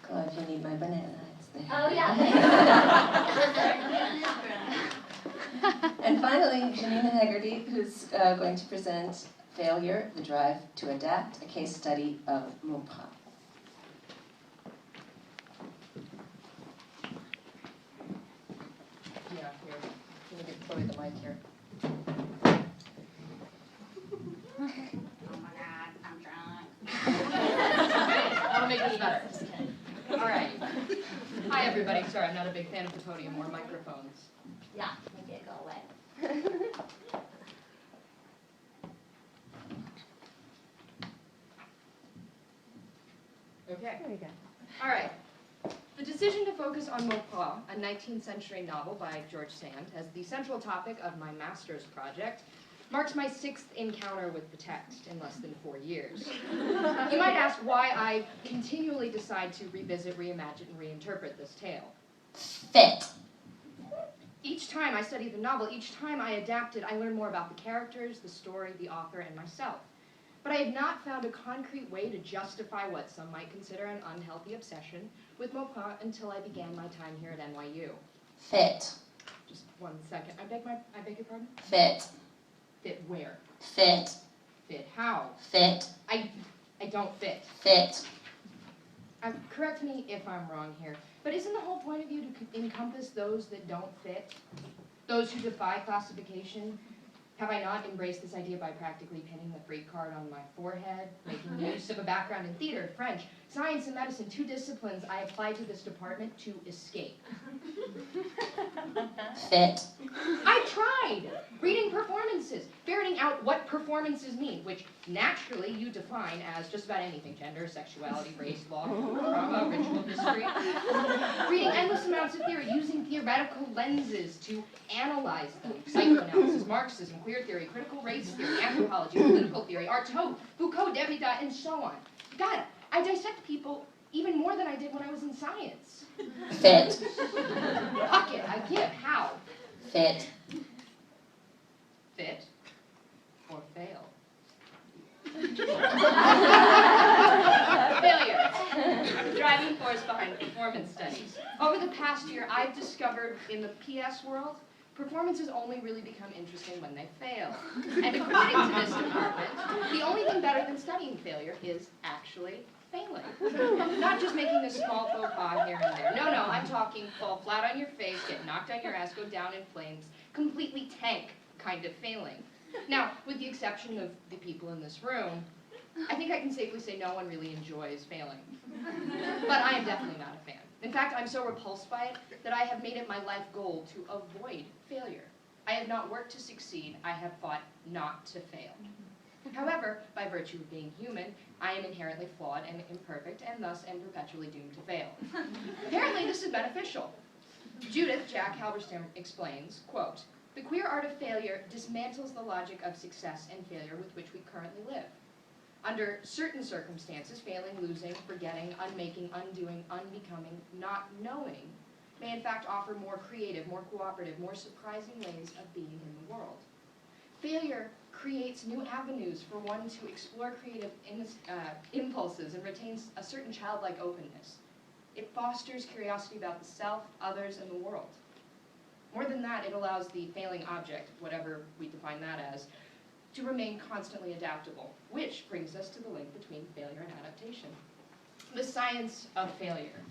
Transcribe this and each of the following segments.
Well, if you need my banana, it's there. Oh, yeah. And finally, Janina Hegarty, who's going to present Failure, the Drive to Adapt, a case study of Mauprat. Yeah, here. Let me get Chloe the mic here. Oh my God, I'm drunk. That'll make this better. All right. Hi, everybody. Sorry, I'm not a big fan of the podium or microphones. Yeah, make it go away. Okay. There you go. All right. The decision to focus on Mauprat, a 19th century novel by George Sand, as the central topic of my master's project, marks my 6th encounter with the text in less than 4 years. You might ask why I continually decide to revisit, reimagine, and reinterpret this tale. Fit. Each time I studied the novel, each time I adapted, I learned more about the characters, the story, the author, and myself. But I have not found a concrete way to justify what some might consider an unhealthy obsession with Mauprat until I began my time here at NYU. Fit. Just 1 second. I beg your pardon? Fit. Fit where? Fit. Fit how? Fit. I don't fit. Fit. Correct me if I'm wrong here, but isn't the whole point of you to encompass those that don't fit? Those who defy classification? Have I not embraced this idea by practically pinning the freak card on my forehead, making use of a background in theater, French, science, and medicine, 2 disciplines I applied to this department to escape? Fit. I tried reading performances, ferreting out what performances mean, which naturally you define as just about anything: gender, sexuality, race, law, drama, ritual, history. Reading endless amounts of theory, using theoretical lenses to analyze them: psychoanalysis, Marxism, queer theory, critical race theory, anthropology, political theory, Artaud, Foucault, Derrida, and so on. God, I dissect people even more than I did when I was in science. Fit. Fuck it, I give. How? Fit. Fit or fail? Failure. The driving force behind performance studies. Over the past year, I've discovered in the PS world, performances only really become interesting when they fail. And according to this department, the only thing better than studying failure is actually failing. Not just making a small faux pas here and there. No, I'm talking fall flat on your face, get knocked on your ass, go down in flames, completely tank kind of failing. Now, with the exception of the people in this room, I think I can safely say no one really enjoys failing. But I am definitely not a fan. In fact, I'm so repulsed by it that I have made it my life goal to avoid failure. I have not worked to succeed, I have fought not to fail. However, by virtue of being human, I am inherently flawed and imperfect, and thus am perpetually doomed to fail. Apparently, this is beneficial. Judith Jack Halberstam explains, quote, "The queer art of failure dismantles the logic of success and failure with which we currently live. Under certain circumstances, failing, losing, forgetting, unmaking, undoing, unbecoming, not knowing, may in fact offer more creative, more cooperative, more surprising ways of being in the world. Failure creates new avenues for one to explore creative impulses and retains a certain childlike openness. It fosters curiosity about the self, others, and the world. More than that, it allows the failing object, whatever we define that as, to remain constantly adaptable, which brings us to the link between failure and adaptation. The science of failure.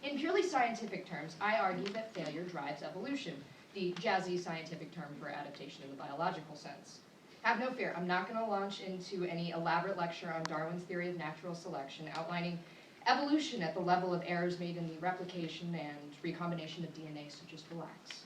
In purely scientific terms, I argue that failure drives evolution, the jazzy scientific term for adaptation in the biological sense. Have no fear, I'm not going to launch into any elaborate lecture on Darwin's theory of natural selection, outlining evolution at the level of errors made in the replication and recombination of DNA, so just relax.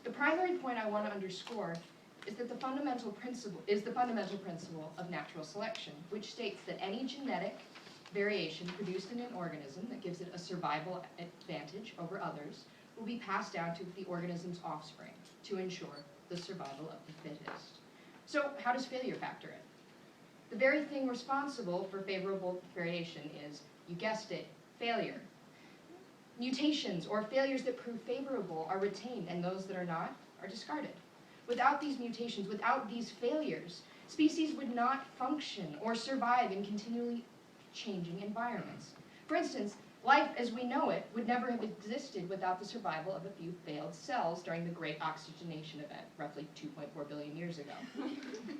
The primary point I want to underscore is that the fundamental principle of natural selection, which states that any genetic variation produced in an organism that gives it a survival advantage over others will be passed down to the organism's offspring to ensure the survival of the fittest. So how does failure factor in? The very thing responsible for favorable variation is, you guessed it, failure. Mutations or failures that prove favorable are retained, and those that are not are discarded. Without these mutations, without these failures, species would not function or survive in continually changing environments. For instance, Life as we know it would never have existed without the survival of a few failed cells during the Great Oxygenation Event, roughly 2.4 billion years ago.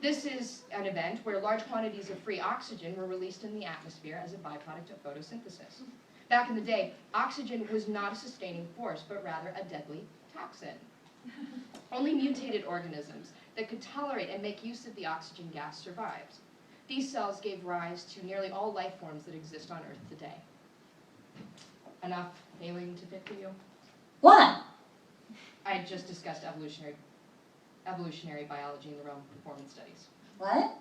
This is an event where large quantities of free oxygen were released in the atmosphere as a byproduct of photosynthesis. Back in the day, oxygen was not a sustaining force, but rather a deadly toxin. Only mutated organisms that could tolerate and make use of the oxygen gas survived. These cells gave rise to nearly all life forms that exist on Earth today. Enough alien to fit for you? What? I just discussed evolutionary biology in the realm of performance studies. What?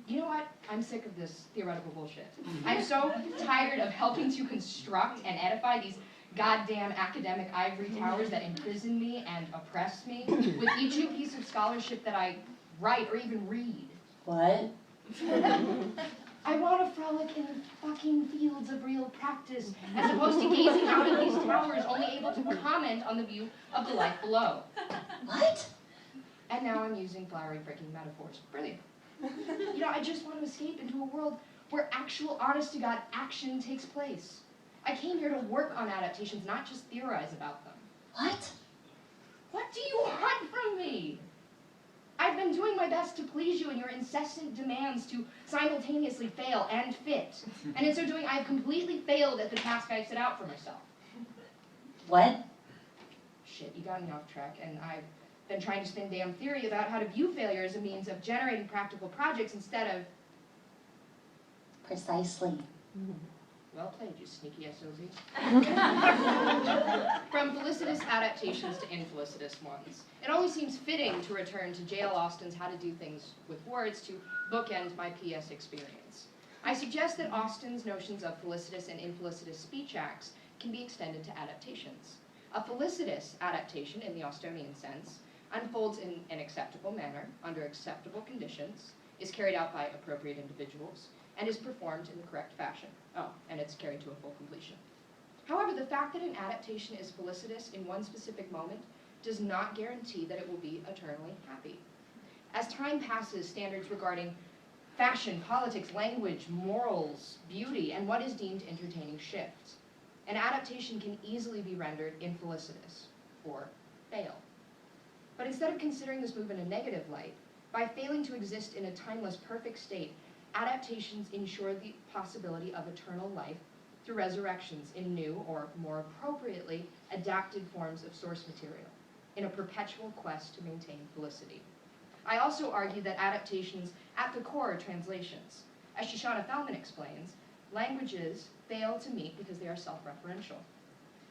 You know what? I'm sick of this theoretical bullshit. I'm so tired of helping to construct and edify these goddamn academic ivory towers that imprison me and oppress me with each new piece of scholarship that I write or even read. What? I want to frolic in the fucking fields of real practice, as opposed to gazing out at these towers, only able to comment on the view of the life below. What? And now I'm using flowery freaking metaphors. Brilliant. You know, I just want to escape into a world where actual, honest-to-God action takes place. I came here to work on adaptations, not just theorize about them. What? What do you want from me? I've been doing my best to please you in your incessant demands to simultaneously fail and fit. And in so doing, I have completely failed at the task I set out for myself. What? Shit, you got me off track, and I've been trying to spin damn theory about how to view failure as a means of generating practical projects instead of... Precisely. Well played, you sneaky SOZ. From Felicitous Adaptations to Infelicitous ones. It only seems fitting to return to J.L. Austin's How to Do Things with Words to bookend my PS experience. I suggest that Austin's notions of felicitous and infelicitous speech acts can be extended to adaptations. A felicitous adaptation, in the Austinian sense, unfolds in an acceptable manner, under acceptable conditions, is carried out by appropriate individuals, and is performed in the correct fashion. Oh, and it's carried to a full completion. However, the fact that an adaptation is felicitous in one specific moment does not guarantee that it will be eternally happy. As time passes, standards regarding fashion, politics, language, morals, beauty, and what is deemed entertaining shift. An adaptation can easily be rendered infelicitous, or fail. But instead of considering this move in a negative light, by failing to exist in a timeless, perfect state, adaptations ensure the possibility of eternal life through resurrections in new, or more appropriately, adapted forms of source material, in a perpetual quest to maintain felicity. I also argue that adaptations at the core are translations. As Shoshana Thalman explains, languages fail to meet because they are self-referential.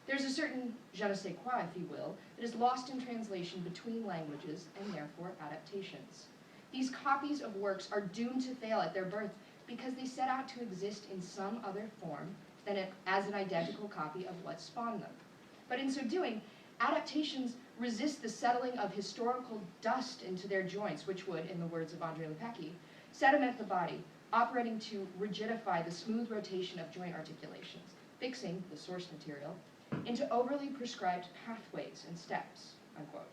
There's a certain je ne sais quoi, if you will, that is lost in translation between languages and therefore adaptations. These copies of works are doomed to fail at their birth because they set out to exist in some other form than as an identical copy of what spawned them. But in so doing, adaptations resist the settling of historical dust into their joints, which would, in the words of Andrei Lepecki, sediment the body, operating to rigidify the smooth rotation of joint articulations, fixing the source material into overly prescribed pathways and steps, unquote.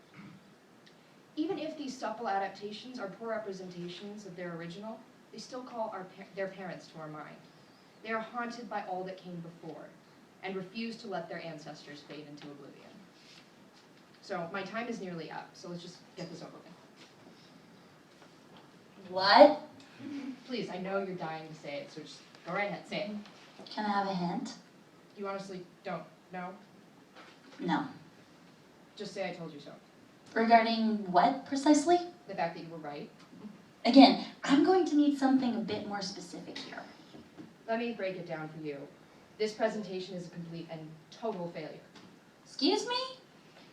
Even if these supple adaptations are poor representations of their original, they still call their parents to our mind. They are haunted by all that came before, and refuse to let their ancestors fade into oblivion. So my time is nearly up, so let's just get this over with. What? Please, I know you're dying to say it, so just go right ahead, say it. Can I have a hint? You honestly don't know? No. Just say I told you so. Regarding what, precisely? The fact that you were right. Again, I'm going to need something a bit more specific here. Let me break it down for you. This presentation is a complete and total failure. Excuse me?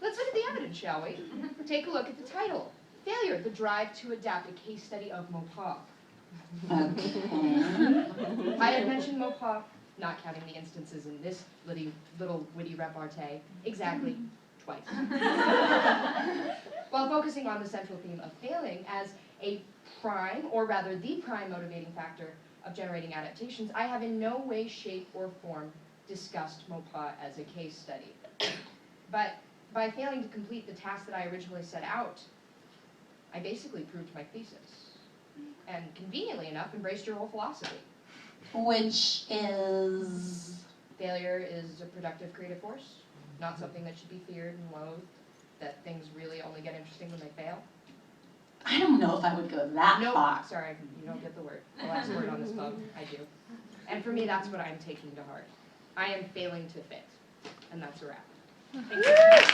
Let's look at the evidence, shall we? Take a look at the title. Failure, the drive to adapt, a case study of Mauprat. Okay. I had mentioned Mauprat, not counting the instances in this little witty repartee, exactly twice. While focusing on the central theme of failing as a prime, or rather the prime motivating factor of generating adaptations, I have in no way, shape, or form discussed Mauprat as a case study. But by failing to complete the task that I originally set out, I basically proved my thesis. And conveniently enough, embraced your whole philosophy. Which is... Failure is a productive creative force, not something that should be feared and loathed, that things really only get interesting when they fail. I don't know if I would go that Nope, far. sorry, you don't get the last word on this phone, I do. And for me, that's what I'm taking to heart. I am failing to fit, and that's a wrap. Thank you.